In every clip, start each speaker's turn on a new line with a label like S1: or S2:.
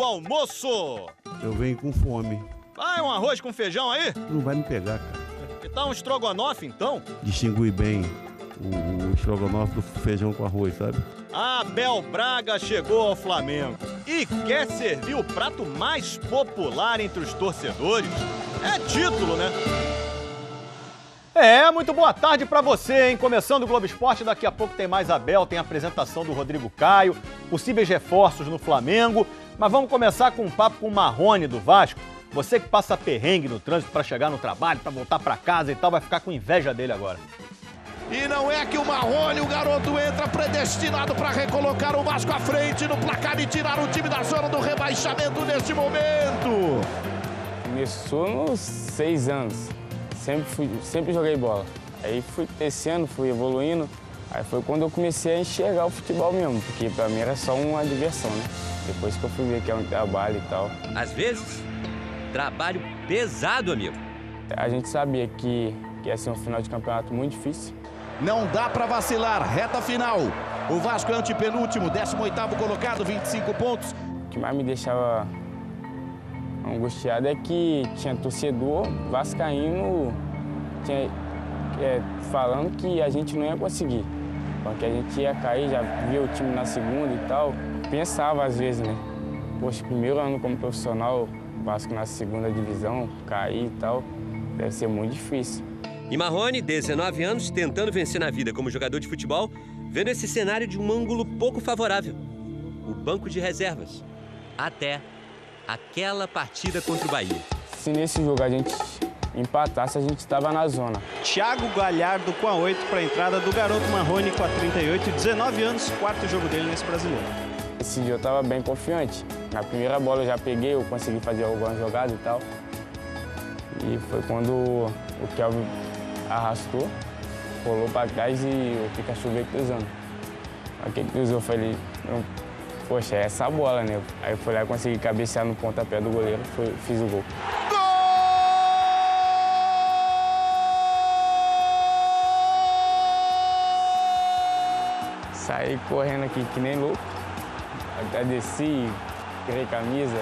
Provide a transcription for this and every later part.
S1: almoço.
S2: Eu venho com fome.
S1: Vai um arroz com feijão aí?
S2: Não vai me pegar, cara.
S1: Que tal um estrogonofe, então?
S2: Distingue bem o estrogonofe do feijão com arroz, sabe?
S1: Abel Braga chegou ao Flamengo e quer servir o prato mais popular entre os torcedores. É título, né? Muito boa tarde pra você, hein? Começando o Globo Esporte, daqui a pouco tem mais Abel, tem a apresentação do Rodrigo Caio, possíveis reforços no Flamengo. Mas vamos começar com um papo com o Marrone do Vasco. Você que passa perrengue no trânsito pra chegar no trabalho, pra voltar pra casa e tal, vai ficar com inveja dele agora.
S3: E não é que o Marrone, o garoto, entra predestinado para recolocar o Vasco à frente no placar e tirar o time da zona do rebaixamento neste momento.
S4: Começou nos 6 anos, sempre joguei bola. Aí esse ano fui evoluindo, aí foi quando eu comecei a enxergar o futebol mesmo, porque para mim era só uma diversão, né? Depois que eu fui ver que é um trabalho e tal.
S5: Às vezes, trabalho pesado, amigo.
S4: A gente sabia que ia ser um final de campeonato muito difícil.
S3: Não dá para vacilar, reta final. O Vasco é antepenúltimo, 18º colocado, 25 pontos.
S4: O que mais me deixava angustiado é que tinha torcedor vascaíno falando que a gente não ia conseguir, porque a gente ia cair, já via o time na segunda e tal. Pensava às vezes, né? Poxa, primeiro ano como profissional, Vasco na segunda divisão, cair e tal, deve ser muito difícil.
S5: E Marrone, 19 anos, tentando vencer na vida como jogador de futebol, vendo esse cenário de um ângulo pouco favorável. O banco de reservas. Até aquela partida contra o Bahia.
S4: Se nesse jogo a gente empatasse, a gente estava na zona.
S6: Thiago Galhardo com a 8 para a entrada do garoto Marrone com a 38, 19 anos, quarto jogo dele nesse Brasileiro.
S4: Esse dia eu estava bem confiante. Na primeira bola eu já peguei, eu consegui fazer algumas jogadas e tal. E foi quando o Kelvin arrastou, rolou para trás e o Pikachu veio cruzando. Aí que cruzou, eu falei, poxa, é essa bola, né? Aí eu fui lá e consegui cabecear no pontapé do goleiro, fiz o gol. Saí correndo aqui que nem louco, agradeci, tirei camisa.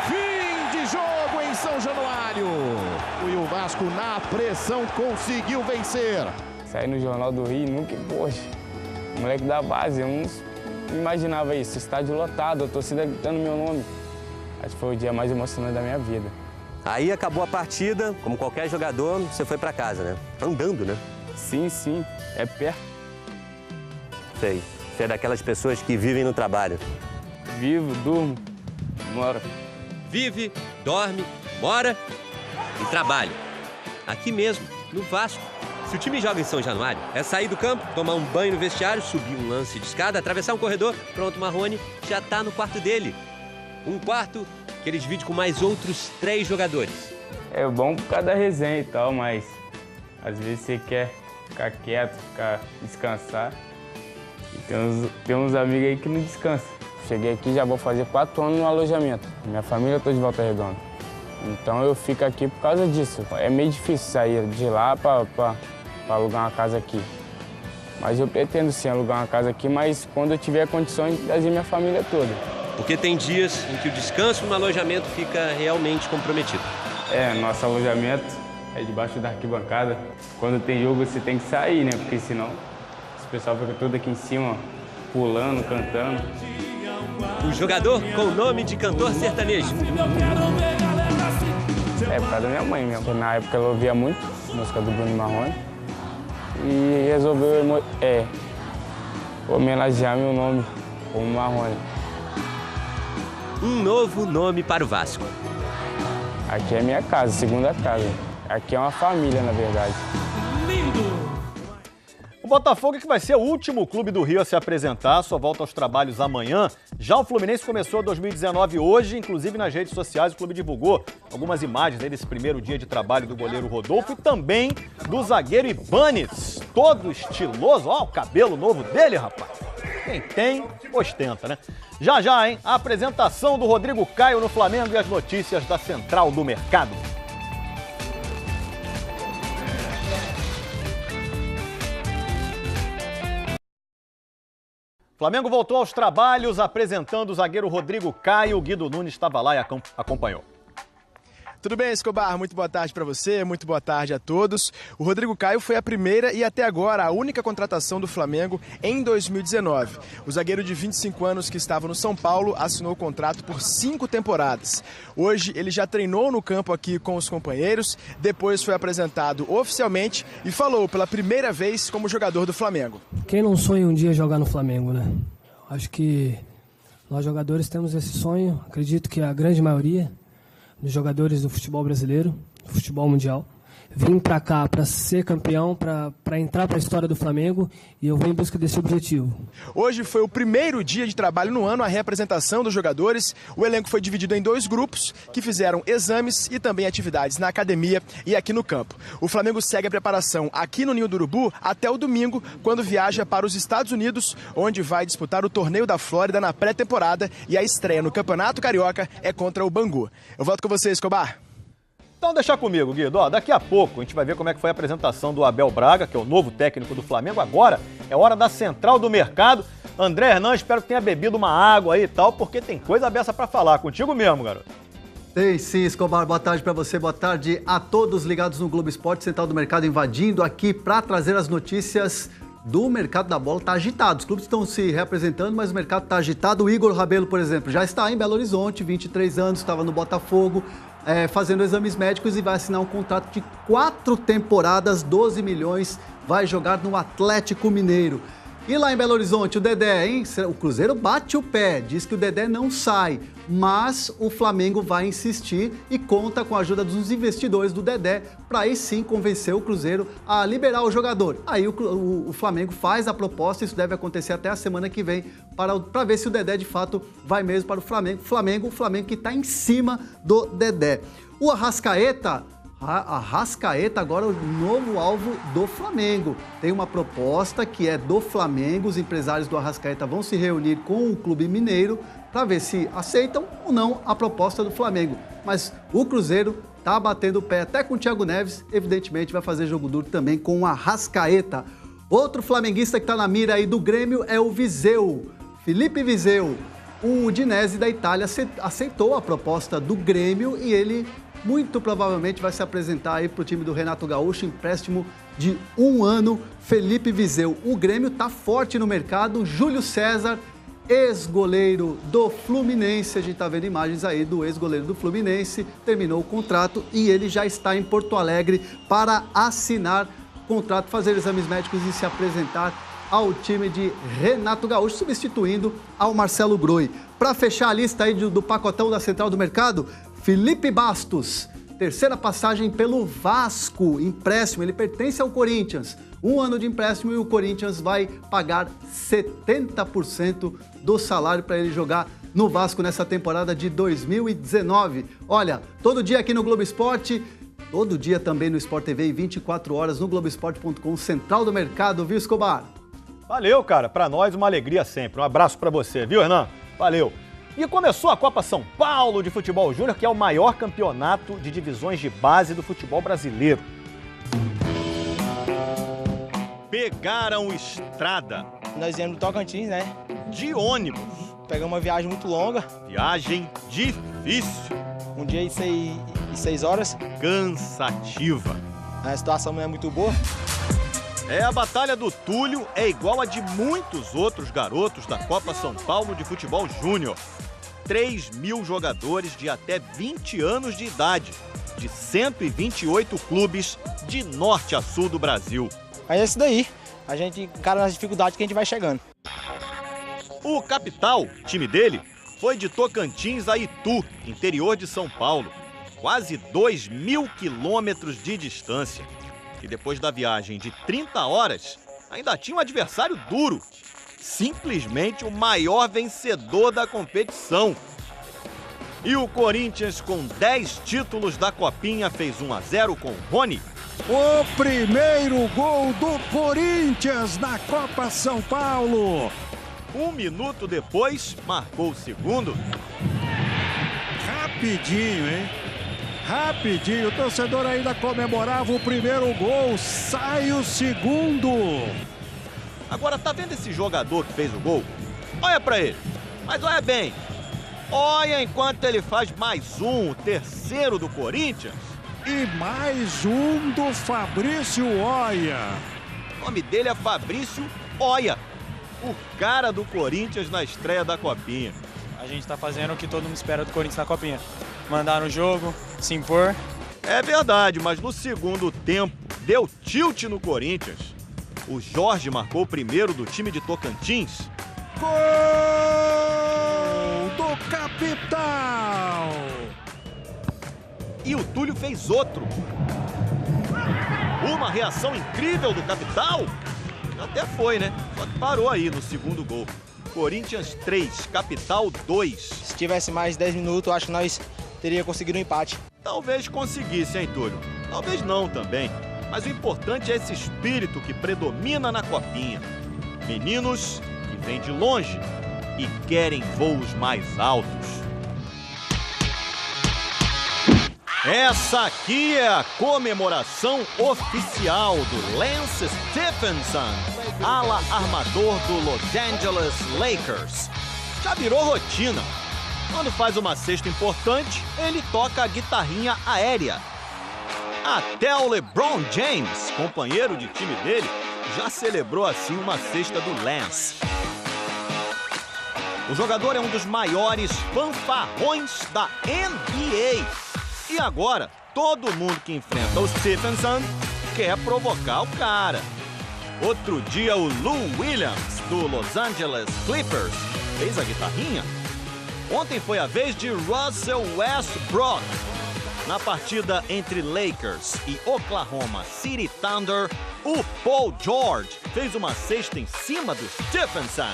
S3: Fim de jogo em São Januário. E o Vasco na pressão conseguiu vencer.
S4: Saí no Jornal do Rio, nunca, poxa, moleque da base, eu não imaginava isso. Estádio lotado, a torcida gritando meu nome. Acho que foi o dia mais emocionante da minha vida.
S5: Aí acabou a partida, como qualquer jogador, você foi pra casa, né? Andando, né?
S4: Sim, é perto.
S5: Sei. Você é daquelas pessoas que vivem no trabalho.
S4: Vivo, durmo, moro.
S5: Vive, dorme, mora e trabalha. Aqui mesmo, no Vasco. Se o time joga em São Januário, é sair do campo, tomar um banho no vestiário, subir um lance de escada, atravessar um corredor, pronto, Marrone já tá no quarto dele. Um quarto que ele divide com mais outros 3 jogadores.
S4: É bom por causa da resenha e tal, mas às vezes você quer ficar quieto, descansar. E tem uns amigos aí que não descansam. Cheguei aqui, já vou fazer 4 anos no alojamento. Minha família toda de Volta Redonda. Então eu fico aqui por causa disso. É meio difícil sair de lá para alugar uma casa aqui. Mas eu pretendo sim alugar uma casa aqui, mas quando eu tiver condições de trazer minha família toda.
S5: Porque tem dias em que o descanso no alojamento fica realmente comprometido.
S4: Nosso alojamento é debaixo da arquibancada. Quando tem jogo você tem que sair, né? Porque senão o pessoal fica todo aqui em cima, pulando, cantando.
S5: O jogador com o nome de cantor sertanejo.
S4: É por causa da minha mãe mesmo. Na época ela ouvia muito música do Bruno Marrone e resolveu homenagear meu nome como Marrone.
S5: Um novo nome para o Vasco.
S4: Aqui é minha casa, segunda casa. Aqui é uma família, na verdade.
S1: O Botafogo que vai ser o último clube do Rio a se apresentar, só volta aos trabalhos amanhã. Já o Fluminense começou 2019 hoje, inclusive nas redes sociais o clube divulgou algumas imagens aí desse primeiro dia de trabalho do goleiro Rodolfo e também do zagueiro Ibanes, todo estiloso. Ó, o cabelo novo dele, rapaz. Quem tem, ostenta, né? Já, hein? A apresentação do Rodrigo Caio no Flamengo e as notícias da Central do Mercado. Flamengo voltou aos trabalhos apresentando o zagueiro Rodrigo Caio. O Guido Nunes estava lá e acompanhou.
S7: Tudo bem, Escobar? Muito boa tarde para você, muito boa tarde a todos. O Rodrigo Caio foi a primeira e até agora a única contratação do Flamengo em 2019. O zagueiro de 25 anos que estava no São Paulo assinou o contrato por 5 temporadas. Hoje ele já treinou no campo aqui com os companheiros, depois foi apresentado oficialmente e falou pela primeira vez como jogador do Flamengo.
S8: Quem não sonha um dia jogar no Flamengo, né? Acho que nós jogadores temos esse sonho, acredito que a grande maioria dos jogadores do futebol brasileiro, do futebol mundial. Vim para cá para ser campeão, para entrar para a história do Flamengo e eu vou em busca desse objetivo.
S7: Hoje foi o primeiro dia de trabalho no ano, a representação dos jogadores. O elenco foi dividido em 2 grupos que fizeram exames e também atividades na academia e aqui no campo. O Flamengo segue a preparação aqui no Ninho do Urubu até o domingo, quando viaja para os Estados Unidos, onde vai disputar o Torneio da Flórida na pré-temporada e a estreia no Campeonato Carioca é contra o Bangu. Eu volto com você, Escobar.
S1: Então deixa comigo, Guido. Daqui a pouco a gente vai ver como é que foi a apresentação do Abel Braga, que é o novo técnico do Flamengo. Agora é hora da central do mercado. André Hernan, espero que tenha bebido uma água aí e tal, porque tem coisa dessa pra falar. Contigo mesmo, garoto.
S9: Tem sim, Escobar. Boa tarde para você, boa tarde a todos ligados no Globo Esporte. Central do Mercado invadindo aqui para trazer as notícias do mercado da bola. Tá agitado, os clubes estão se reapresentando, mas o mercado tá agitado. O Igor Rabelo, por exemplo, já está em Belo Horizonte, 23 anos, estava no Botafogo, fazendo exames médicos e vai assinar um contrato de 4 temporadas, 12 milhões, vai jogar no Atlético Mineiro. E lá em Belo Horizonte, o Dedé, hein? O Cruzeiro bate o pé, diz que o Dedé não sai, mas o Flamengo vai insistir e conta com a ajuda dos investidores do Dedé para aí sim convencer o Cruzeiro a liberar o jogador. Aí o Flamengo faz a proposta, isso deve acontecer até a semana que vem, para ver se o Dedé de fato vai mesmo para o Flamengo. O Flamengo que está em cima do Dedé. O Arrascaeta agora é o novo alvo do Flamengo. Tem uma proposta que é do Flamengo, os empresários do Arrascaeta vão se reunir com o Clube Mineiro para ver se aceitam ou não a proposta do Flamengo. Mas o Cruzeiro está batendo o pé até com o Thiago Neves, evidentemente vai fazer jogo duro também com o Arrascaeta. Outro flamenguista que está na mira aí do Grêmio é o Viseu, Felipe Viseu. O Udinese da Itália aceitou a proposta do Grêmio e ele muito provavelmente vai se apresentar aí para o time do Renato Gaúcho, empréstimo de 1 ano, Felipe Viseu. O Grêmio está forte no mercado, Júlio César, ex-goleiro do Fluminense, a gente está vendo imagens aí do ex-goleiro do Fluminense, terminou o contrato e ele já está em Porto Alegre para assinar o contrato, fazer exames médicos e se apresentar ao time de Renato Gaúcho, substituindo ao Marcelo Groi. Para fechar a lista aí do pacotão da Central do Mercado, Felipe Bastos, terceira passagem pelo Vasco, empréstimo, ele pertence ao Corinthians. 1 ano de empréstimo e o Corinthians vai pagar 70% do salário para ele jogar no Vasco nessa temporada de 2019. Olha, todo dia aqui no Globo Esporte, todo dia também no Sport TV e 24 horas no Globoesporte.com, Central do Mercado, viu, Escobar?
S1: Valeu, cara. Para nós, uma alegria sempre. Um abraço para você, viu, Hernan? Valeu. E começou a Copa São Paulo de Futebol Júnior, que é o maior campeonato de divisões de base do futebol brasileiro. Pegaram estrada.
S10: Nós viemos do Tocantins, né?
S1: De ônibus.
S10: Pegamos uma viagem muito longa.
S1: Viagem difícil.
S10: Um dia e 6 horas.
S1: Cansativa.
S10: A situação não é muito boa.
S1: A Batalha do Túlio é igual a de muitos outros garotos da Copa São Paulo de Futebol Júnior. 3.000 jogadores de até 20 anos de idade, de 128 clubes de norte a sul do Brasil.
S10: Mas é isso daí, a gente encara nas dificuldades que a gente vai chegando.
S1: O Capital, time dele, foi de Tocantins a Itu, interior de São Paulo. Quase 2.000 quilômetros de distância. E depois da viagem de 30 horas, ainda tinha um adversário duro. Simplesmente o maior vencedor da competição. E o Corinthians, com 10 títulos da Copinha, fez 1-0 com Rony.
S11: O primeiro gol do Corinthians na Copa São Paulo.
S1: 1 minuto depois, marcou o segundo.
S11: Rapidinho, hein? Rapidinho, o torcedor ainda comemorava o primeiro gol, sai o segundo.
S1: Agora, tá vendo esse jogador que fez o gol? Olha pra ele, mas olha bem. Olha enquanto ele faz mais um, o terceiro do Corinthians.
S11: E mais um do Fabrício Oia.
S1: O nome dele é Fabrício Oia, o cara do Corinthians na estreia da Copinha.
S10: A gente tá fazendo o que todo mundo espera do Corinthians na Copinha. Mandar no jogo, se impor.
S1: É verdade, mas no segundo tempo deu tilt no Corinthians. O Jorge marcou o primeiro do time de Tocantins.
S11: Gol do Capital!
S1: E o Túlio fez outro. Uma reação incrível do Capital. Até foi, né? Só que parou aí no segundo gol. Corinthians 3, Capital 2.
S10: Se tivesse mais 10 minutos, eu acho que nós teríamos conseguido um empate.
S1: Talvez conseguisse, hein, Túlio? Talvez não também. Mas o importante é esse espírito que predomina na Copinha. Meninos que vêm de longe e querem voos mais altos. Essa aqui é a comemoração oficial do Lance Stephenson, ala armador do Los Angeles Lakers. Já virou rotina. Quando faz uma cesta importante, ele toca a guitarrinha aérea. Até o LeBron James, companheiro de time dele, já celebrou assim uma cesta do Lance. O jogador é um dos maiores fanfarrões da NBA. E agora, todo mundo que enfrenta o Stephenson quer provocar o cara. Outro dia, o Lou Williams, do Los Angeles Clippers, fez a guitarrinha. Ontem foi a vez de Russell Westbrook. Na partida entre Lakers e Oklahoma City Thunder, o Paul George fez uma cesta em cima do Stephenson.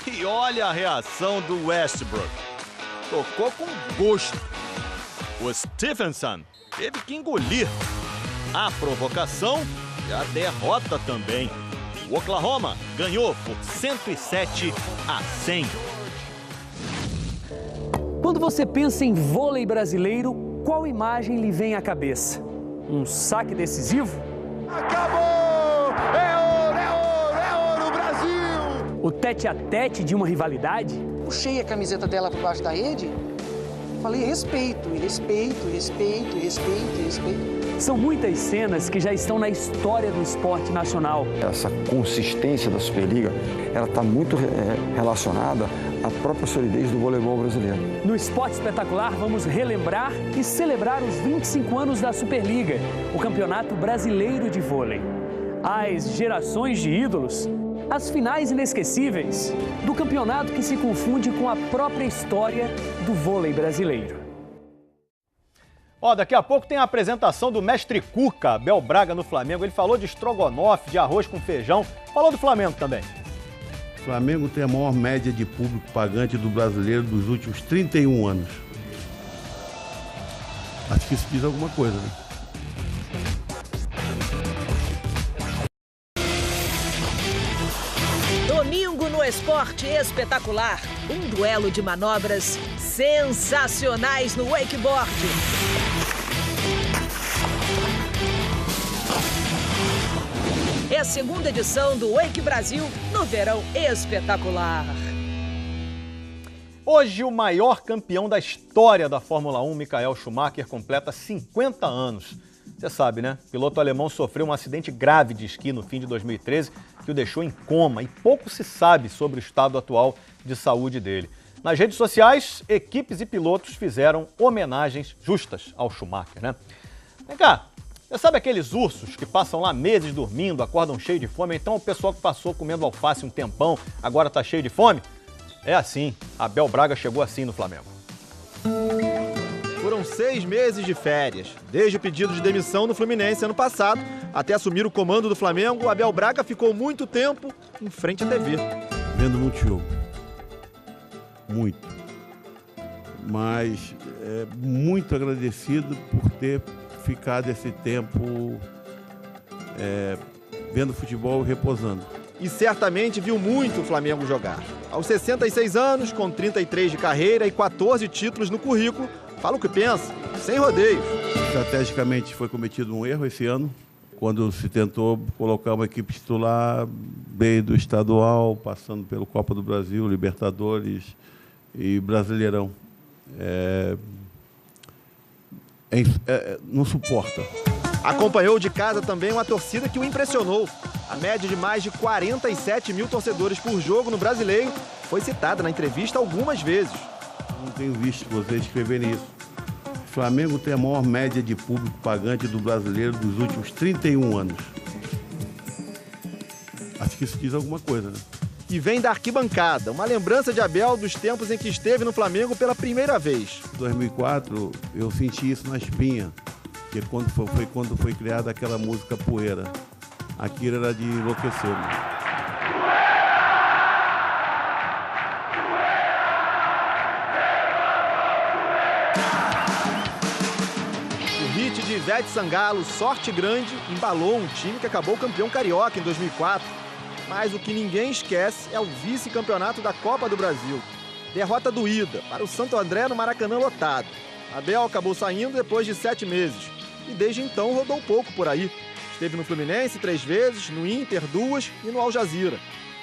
S1: E olha a reação do Westbrook. Tocou com gosto. O Stephenson teve que engolir a provocação e a derrota também. O Oklahoma ganhou por 107-100.
S12: Quando você pensa em vôlei brasileiro, qual imagem lhe vem à cabeça? Um saque decisivo?
S3: Acabou! É ouro, é ouro, é ouro, Brasil!
S12: O tete-a-tete de uma rivalidade?
S13: Puxei a camiseta dela por baixo da rede. Falei respeito, respeito, respeito, respeito, respeito.
S12: São muitas cenas que já estão na história do esporte nacional.
S14: Essa consistência da Superliga, ela está muito relacionada à própria solidez do voleibol brasileiro.
S12: No Esporte Espetacular, vamos relembrar e celebrar os 25 anos da Superliga, o Campeonato Brasileiro de Vôlei. As gerações de ídolos, as finais inesquecíveis do campeonato que se confunde com a própria história do vôlei brasileiro.
S1: Ó, daqui a pouco tem a apresentação do mestre Cuca, Abel Braga no Flamengo. Ele falou de estrogonofe, de arroz com feijão, falou do Flamengo também.
S2: O Flamengo tem a maior média de público pagante do brasileiro dos últimos 31 anos. Acho que isso diz alguma coisa, né?
S15: Domingo no Esporte Espetacular, um duelo de manobras sensacionais no wakeboard. É a segunda edição do Wake Brasil no Verão Espetacular.
S1: Hoje, o maior campeão da história da Fórmula 1, Michael Schumacher, completa 50 anos. Você sabe, né? O piloto alemão sofreu um acidente grave de esqui no fim de 2013 que o deixou em coma e pouco se sabe sobre o estado atual de saúde dele. Nas redes sociais, equipes e pilotos fizeram homenagens justas ao Schumacher, né? Vem cá, você sabe aqueles ursos que passam lá meses dormindo, acordam cheio de fome? Então o pessoal que passou comendo alface um tempão, agora tá cheio de fome? É assim, Abel Braga chegou assim no Flamengo.
S16: Foram 6 meses de férias. Desde o pedido de demissão no Fluminense ano passado, até assumir o comando do Flamengo, Abel Braga ficou muito tempo em frente à TV.
S2: Vendo muito jogo. Muito. Mas muito agradecido por ter ficado esse tempo vendo futebol e reposando.
S16: E certamente viu muito o Flamengo jogar. Aos 66 anos, com 33 de carreira e 14 títulos no currículo, fala o que pensa, sem rodeios.
S2: Estrategicamente foi cometido um erro esse ano. quando se tentou colocar uma equipe titular desde o estadual, passando pelo Copa do Brasil, Libertadores e Brasileirão. Não suporta.
S16: Acompanhou de casa também uma torcida que o impressionou. A média de mais de 47 mil torcedores por jogo no Brasileiro foi citada na entrevista algumas vezes.
S2: Não tenho visto vocês escreverem isso. O Flamengo tem a maior média de público pagante do Brasileiro dos últimos 31 anos. Acho que isso diz alguma coisa, né?
S16: E vem da arquibancada, uma lembrança de Abel dos tempos em que esteve no Flamengo pela primeira vez.
S2: Em 2004, eu senti isso na espinha, que foi quando foi criada aquela música Poeira. Aquilo era de enlouquecer, né?
S16: O hit de Ivete Sangalo, Sorte Grande, embalou um time que acabou campeão carioca em 2004. Mas o que ninguém esquece é o vice-campeonato da Copa do Brasil. Derrota doída para o Santo André no Maracanã lotado. Abel acabou saindo depois de 7 meses. E desde então rodou pouco por aí. Esteve no Fluminense 3 vezes, no Inter 2 e no Al Jazeera.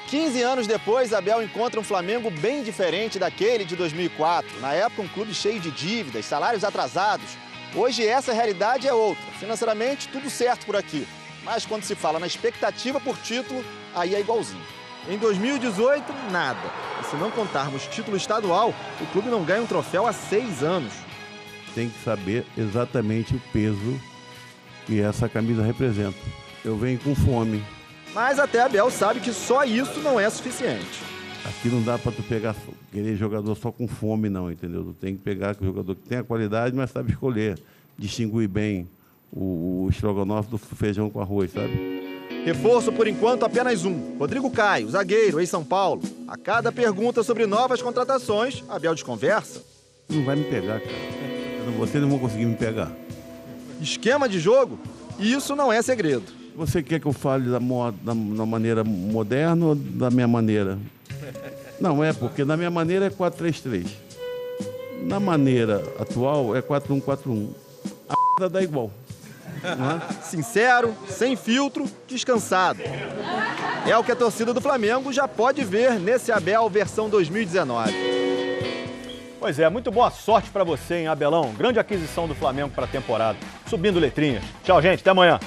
S16: 15 anos depois, Abel encontra um Flamengo bem diferente daquele de 2004. Na época, um clube cheio de dívidas, salários atrasados. Hoje essa realidade é outra. Financeiramente, tudo certo por aqui. Mas quando se fala na expectativa por título, aí é igualzinho. Em 2018, nada. E se não contarmos título estadual, o clube não ganha um troféu há 6 anos.
S2: Tem que saber exatamente o peso que essa camisa representa. Eu venho com fome.
S16: Mas até Abel sabe que só isso não é suficiente.
S2: Aqui não dá para tu querer jogador só com fome, não, entendeu? Tu tem que pegar o jogador que tem a qualidade, mas sabe escolher, distinguir bem o estrogonofe do feijão com arroz, sabe?
S16: Reforço, por enquanto, apenas um. Rodrigo Caio, zagueiro, ex-São Paulo. A cada pergunta sobre novas contratações, Abel desconversa.
S2: Não vai me pegar, cara. Vocês não vão conseguir me pegar.
S16: Esquema de jogo? Isso não é segredo.
S2: Você quer que eu fale da maneira moderna ou da minha maneira? Não, porque na minha maneira é 4-3-3. Na maneira atual é 4-1-4-1. A dá igual.
S16: Sincero, sem filtro, descansado. É o que a torcida do Flamengo já pode ver nesse Abel versão 2019.
S1: Pois é, muito boa sorte pra você, hein, Abelão? Grande aquisição do Flamengo pra temporada. Subindo letrinhas. Tchau, gente. Até amanhã.